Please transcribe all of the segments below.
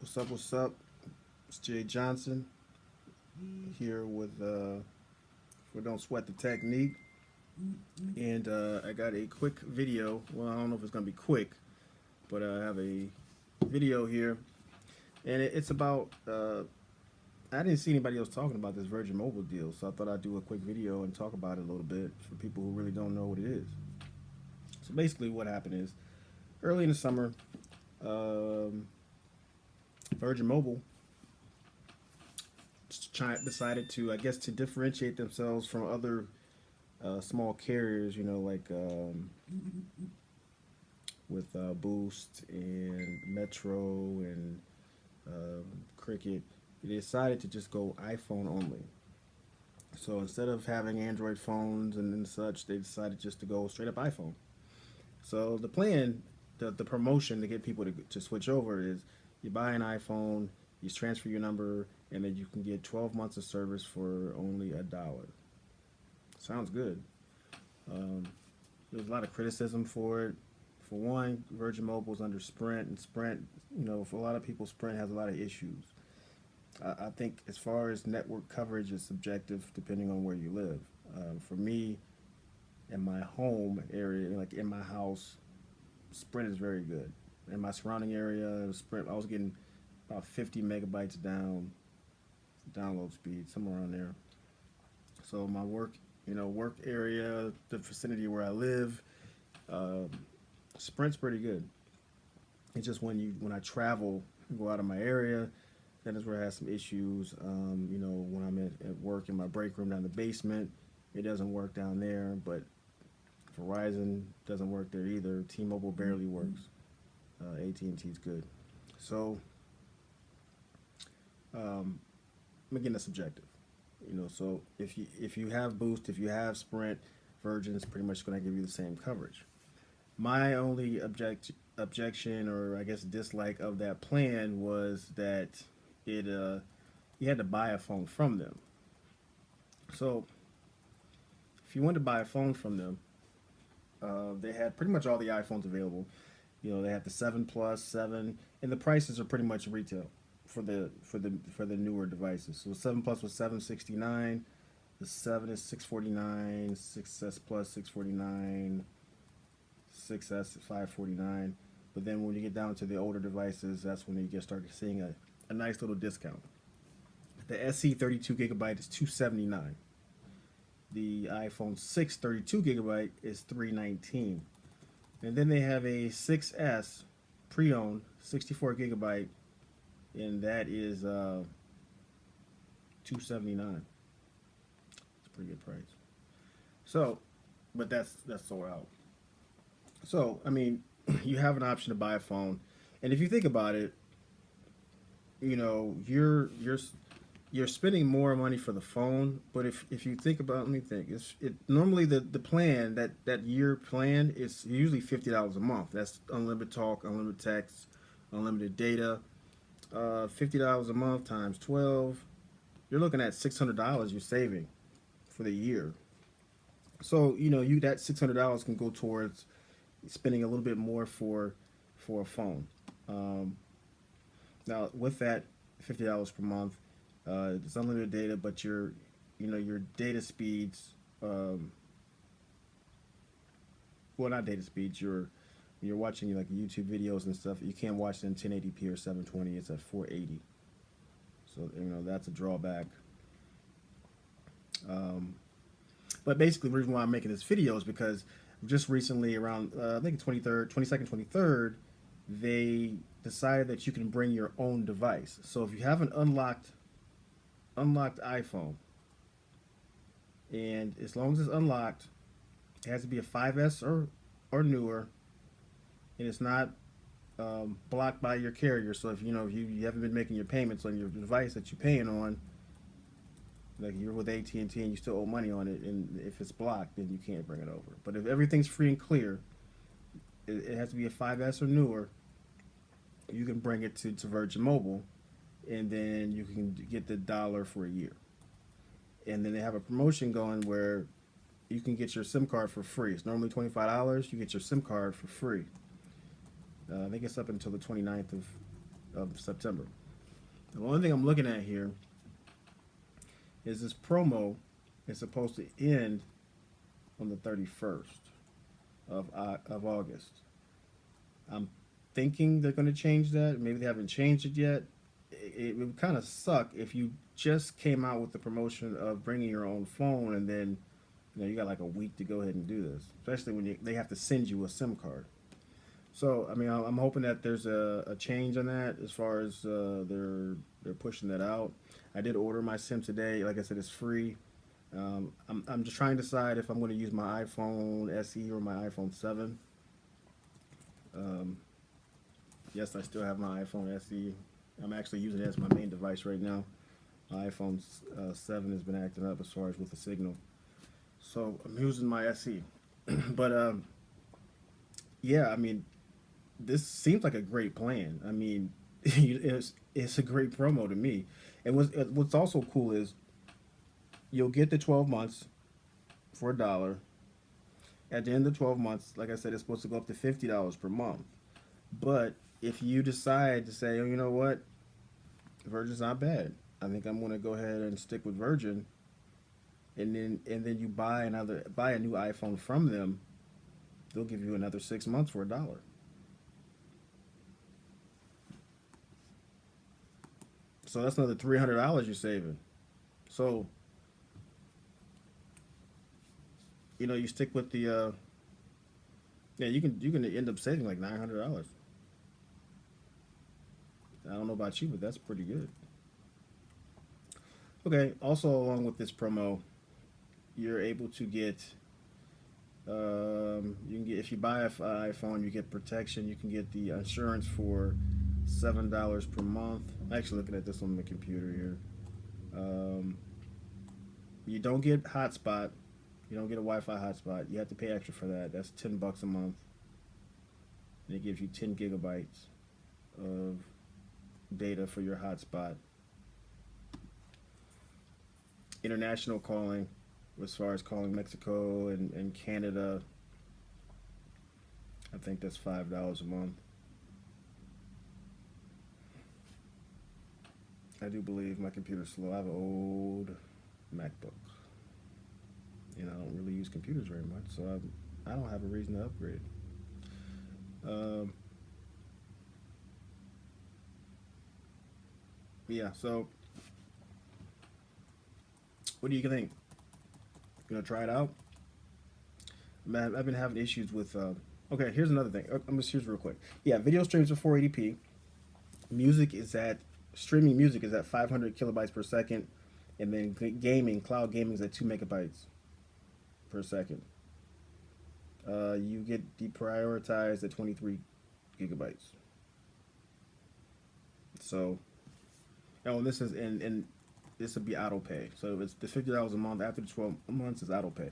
What's up? What's up? It's Jay Johnson here with for Don't Sweat the Technique, and I got a quick video. Well, I don't know if it's gonna be quick, but I have a video here, and it's about. I didn't see anybody else talking about this Virgin Mobile deal, so I thought I'd do a quick video and talk about it a little bit for people who really don't know what it is. So basically, what happened is early in the summer, um, Virgin Mobile decided to, I guess, to differentiate themselves from other small carriers, like with Boost and Metro and Cricket. They decided to just go iPhone only. So instead of having Android phones and such, they decided just to go straight up iPhone. So the plan, the promotion to get people to switch over is you buy an iPhone, you transfer your number, and then you can get 12 months of service for only $1. Sounds good. Um, there's a lot of criticism for it. For one, Virgin Mobile is under Sprint, and Sprint, for a lot of people, Sprint has a lot of issues. I think as far as network coverage is subjective depending on where you live. For me, in my home area, like in my house, Sprint is very good. In my surrounding area, Sprint, I was getting about 50 megabytes download speed, somewhere around there. So my work area, the vicinity where I live, uh, Sprint's pretty good. It's just when I travel, go out of my area, that is where I have some issues. When I'm at work in my break room down in the basement, it doesn't work down there. But Verizon doesn't work there either. T-Mobile barely works. AT&T's good. So again, that's subjective. So if you have Boost, if you have Sprint, Virgin's pretty much going to give you the same coverage. My only objection, or I guess dislike of that plan, was that it you had to buy a phone from them. So if you wanted to buy a phone from them, they had pretty much all the iPhones available. They had the 7 Plus, 7, and the prices are pretty much retail for the newer devices. So the 7 Plus was 769, the 7 is 649, 6S Plus 649, 6S 549. But then when you get down to the older devices, that's when you start seeing a nice little discount. The SE 32 gigabyte is 279. The iPhone 6 32 gigabyte is 319. And then they have a 6S pre-owned 64 gigabyte, and that is 279. It's a pretty good price. So, but that's sold out. So, I mean, you have an option to buy a phone, and if you think about it, you're spending more money for the phone. But if you think about, let me think, normally the plan, that year plan, is usually $50 a month. That's unlimited talk, unlimited text, unlimited data. $50 a month times 12, you're looking at $600 you're saving for the year. So you that $600 can go towards spending a little bit more for a phone. Now with that $50 per month, it's unlimited data, but your data speeds, well, not data speeds, you're watching like YouTube videos and stuff. You can't watch it in 1080p or 720. It's at 480. So that's a drawback. But basically, the reason why I'm making this video is because just recently, around I think 22nd, 23rd, they decided that you can bring your own device. So if you have an unlocked iPhone, and as long as it's unlocked, it has to be a 5S or newer, and it's not blocked by your carrier. So if you haven't been making your payments on your device that you're paying on, like you're with AT&T and you still owe money on it, and if it's blocked, then you can't bring it over. But if everything's free and clear, it has to be a 5S or newer. You can bring it to Virgin Mobile, and then you can get the dollar for a year. And then they have a promotion going where you can get your SIM card for free. It's normally $25. You get your SIM card for free. I think it's up until the 29th of September. The only thing I'm looking at here is this promo is supposed to end on the 31st of August. I'm thinking they're going to change that. Maybe they haven't changed it yet. It would kind of suck if you just came out with the promotion of bringing your own phone and then you got like a week to go ahead and do this, especially when they have to send you a SIM card. So I mean, I'm hoping that there's a change on that as far as they're pushing that out. I did order my SIM today. Like I said, it's free. I'm just trying to decide if I'm going to use my iPhone SE or my iPhone 7. Yes, I still have my iPhone SE. I'm actually using it as my main device right now. My iPhone 7 has been acting up as far as with the signal. So I'm using my SE. But yeah, I mean, this seems like a great plan. I mean, it's a great promo to me. And what's also cool is you'll get the 12 months for $1. At the end of 12 months, like I said, it's supposed to go up to $50 per month. But if you decide to say, oh, you know what, Virgin's not bad. I think I'm going to go ahead and stick with Virgin, and then you buy a new iPhone from them, they'll give you another 6 months for $1. So that's another $300 you're saving. So you stick with the yeah, you can end up saving like $900. I don't know about you, but that's pretty good. Okay. Also, along with this promo, you're able to get you can get, if you buy an iPhone, you get protection. You can get the insurance for $7 per month. I'm actually looking at this on the computer here. You don't get hotspot. You don't get a Wi-Fi hotspot. You have to pay extra for that. That's $10 a month. And it gives you 10 gigabytes of data for your hotspot. International calling, as far as calling Mexico and Canada, I think that's $5 a month. I do believe my computer's slow. I have an old MacBook, and I don't really use computers very much, so I don't have a reason to upgrade. Yeah, so what do you think? Gonna try it out? Man, I've been having issues with. Okay, here's another thing. I'm just here's real quick. Yeah, video streams are 480p. Music is at streaming music is at 500 kilobytes per second, and then cloud gaming is at 2 megabytes per second. You get deprioritized at 23 gigabytes. So, oh, and this is and this would be auto pay. So it's the $50 a month. After the 12 months is auto pay.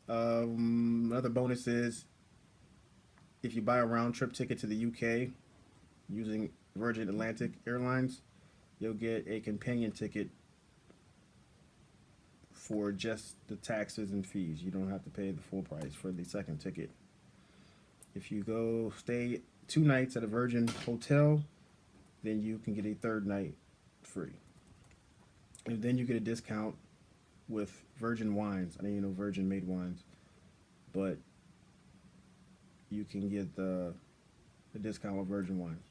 Another bonus is if you buy a round trip ticket to the UK using Virgin Atlantic Airlines, you'll get a companion ticket for just the taxes and fees. You don't have to pay the full price for the second ticket. If you go stay 2 nights at a Virgin hotel, then you can get a third night free. And then you get a discount with Virgin wines. I know Virgin made wines, but you can get the discount with Virgin wines.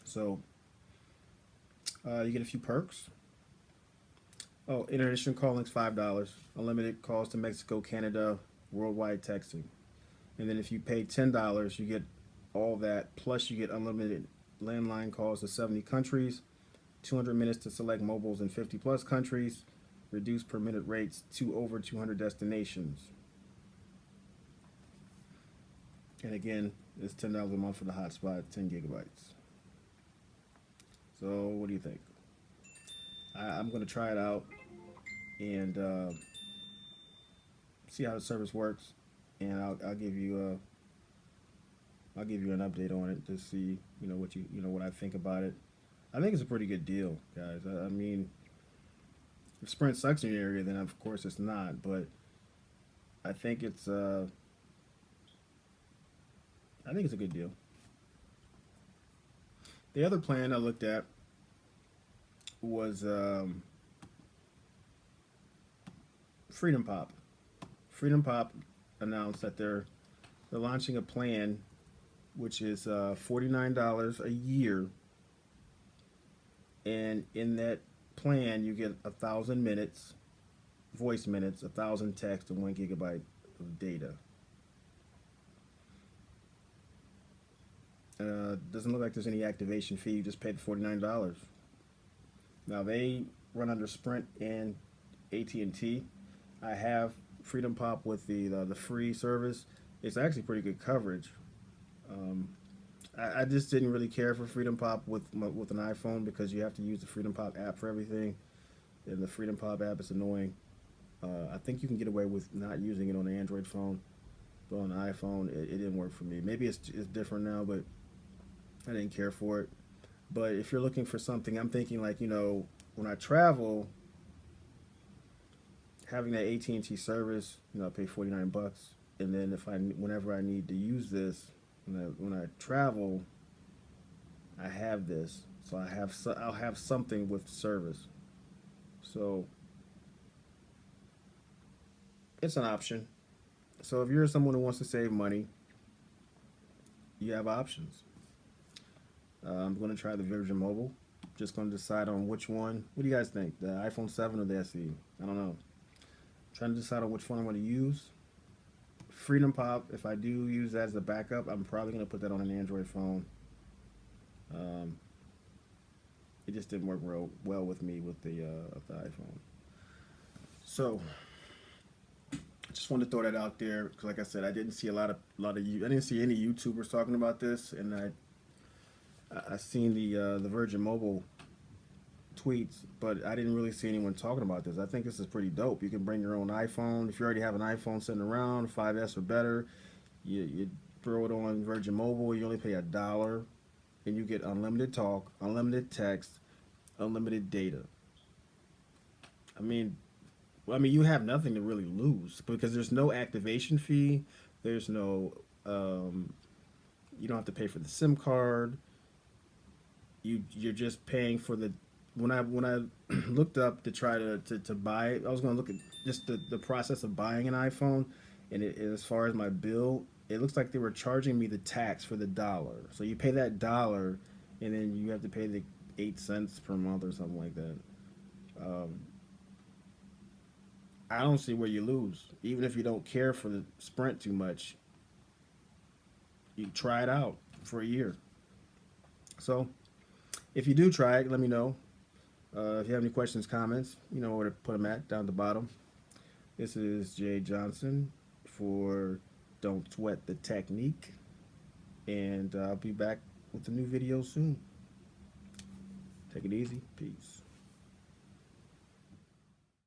So you get a few perks. Oh, international calling's $5. Unlimited calls to Mexico, Canada, worldwide texting. And then if you pay $10, you get all that. Plus you get unlimited landline calls to 70 countries, 200 minutes to select mobiles in 50 plus countries, reduced per minute rates to over 200 destinations. And again, it's $10 a month for the hotspot, 10 gigabytes. So what do you think? I'm going to try it out and see how the service works, and I'll give you an update on it to see what I think about it. I think it's a pretty good deal, guys. I mean, if Sprint sucks in your area, then of course it's not. But I think it's I think it's a good deal. The other plan I looked at was Freedom Pop. Freedom Pop announced that they're launching a plan which is $49 a year, and in that plan you get 1,000 minutes, voice minutes, 1,000 text, and 1 gigabyte of data. Doesn't look like there's any activation fee. You just paid $49. Now they run under Sprint and AT&T. I have Freedom Pop with the free service. It's actually pretty good coverage. Um, I just didn't really care for Freedom Pop with an iPhone because you have to use the Freedom Pop app for everything, and the Freedom Pop app is annoying. I think you can get away with not using it on an Android phone, but on an iPhone, it didn't work for me. Maybe it's different now, but I didn't care for it. But if you're looking for something, I'm thinking like, when I travel, having that AT&T service, I pay $49, and then whenever I need to use this, when I travel, I have this, so I'll have something with service. So it's an option. So if you're someone who wants to save money, you have options. I'm going to try the Virgin Mobile. Just going to decide on which one. What do you guys think? The iPhone 7 or the SE? I don't know. Trying to decide on which one I'm going to use. Freedom Pop, if I do use that as a backup, I'm probably going to put that on an Android phone. Um, it just didn't work real well with me with the iPhone. So, I just wanted to throw that out there because, like I said, I didn't see I didn't see any YouTubers talking about this, and I seen the Virgin Mobile tweets, but I didn't really see anyone talking about this. I think this is pretty dope. You can bring your own iPhone. If you already have an iPhone sitting around, 5S or better, you throw it on Virgin Mobile. You only pay $1, and you get unlimited talk, unlimited text, unlimited data. I mean, you have nothing to really lose because there's no activation fee. There's no, you don't have to pay for the SIM card. You're just paying for the when I looked up to try to buy it, I was going to look at just the process of buying an iPhone, and as far as my bill, it looks like they were charging me the tax for the dollar. So you pay that dollar, and then you have to pay the 8 cents per month or something like that. Um, I don't see where you lose, even if you don't care for the Sprint too much. You try it out for a year. So if you do try it, let me know. If you have any questions, comments, you know where to put them at down at the bottom. This is Jay Johnson for Don't Sweat the Technique, and I'll be back with a new video soon. Take it easy. Peace.